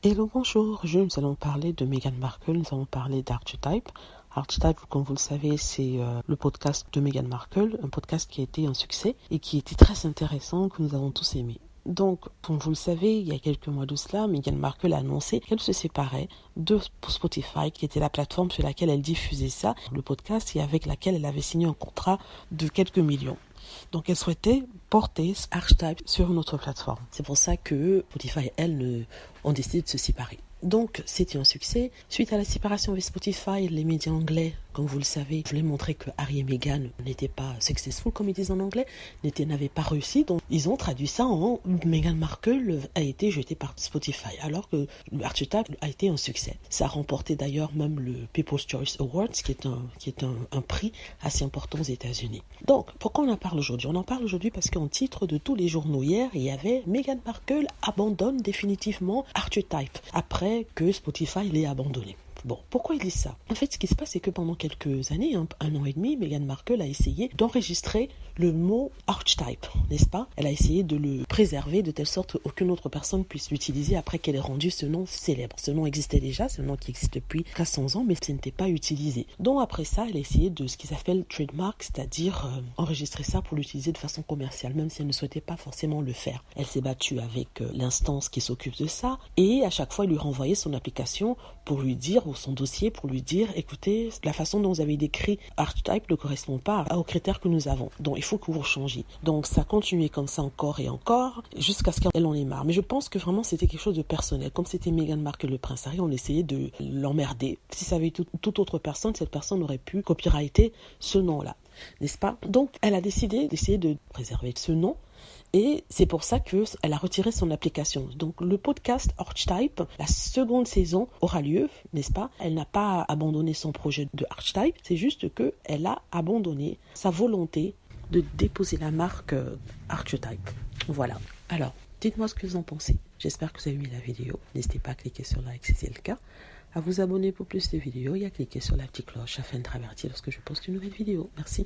Hello, bonjour. Aujourd'hui, nous allons parler de Meghan Markle, nous allons parler d'Archetype. Archetype, comme vous le savez, c'est le podcast de Meghan Markle, un podcast qui a été un succès et qui était très intéressant, que nous avons tous aimé. Donc, comme vous le savez, il y a quelques mois de cela, Meghan Markle a annoncé qu'elle se séparait de Spotify, qui était la plateforme sur laquelle elle diffusait ça, le podcast, et avec laquelle elle avait signé un contrat de quelques millions. Donc elle souhaitait porter Archetype sur une autre plateforme. C'est pour ça que Spotify et elle ont décidé de se séparer. Donc c'était un succès. Suite à la séparation avec Spotify, les médias anglais, comme vous le savez, voulaient montrer que Harry et Meghan n'étaient pas successful, comme ils disent en anglais, n'avaient pas réussi. Donc ils ont traduit ça en Meghan Markle a été jetée par Spotify, alors que Archetype a été un succès. Ça a remporté d'ailleurs même le People's Choice Awards, qui est un prix assez important aux États-Unis. Donc pourquoi on en parle aujourd'hui? On en parle aujourd'hui parce qu'en titre de tous les journaux hier, il y avait Meghan Markle abandonne définitivement Archetype après que Spotify l'ait abandonné. Bon, pourquoi il dit ça? En fait, ce qui se passe, c'est que pendant quelques années, un an et demi, Meghan Markle a essayé d'enregistrer le mot Archetype, n'est-ce pas? Elle a essayé de le préserver de telle sorte qu'aucune autre personne puisse l'utiliser après qu'elle ait rendu ce nom célèbre. Ce nom existait déjà, c'est un nom qui existe depuis 400 ans, mais ce n'était pas utilisé. Donc après ça, elle a essayé de ce qu'ils appellent trademark, c'est-à-dire enregistrer ça pour l'utiliser de façon commerciale, même si elle ne souhaitait pas forcément le faire. Elle s'est battue avec l'instance qui s'occupe de ça, et à chaque fois, elle lui renvoyait son application pour lui dire, ou son dossier pour lui dire, écoutez, la façon dont vous avez décrit Archetype ne correspond pas aux critères que nous avons. Donc, il faut que vous changiez. Donc, ça continuait comme ça encore et encore, jusqu'à ce qu'elle en ait marre. Mais je pense que vraiment, c'était quelque chose de personnel. Comme c'était Meghan Markle et le prince Harry, on essayait de l'emmerder. Si ça avait été toute autre personne, cette personne aurait pu copyrighter ce nom-là, n'est-ce pas? Donc, elle a décidé d'essayer de préserver ce nom. Et c'est pour ça qu'elle a retiré son application. Donc le podcast Archetype, la seconde saison aura lieu, n'est-ce pas? Elle n'a pas abandonné son projet de Archetype, c'est juste qu'elle a abandonné sa volonté de déposer la marque Archetype. Voilà. Alors, dites-moi ce que vous en pensez. J'espère que vous avez aimé la vidéo. N'hésitez pas à cliquer sur like si c'est le cas, à vous abonner pour plus de vidéos et à cliquer sur la petite cloche afin de avertir lorsque je poste une nouvelle vidéo. Merci.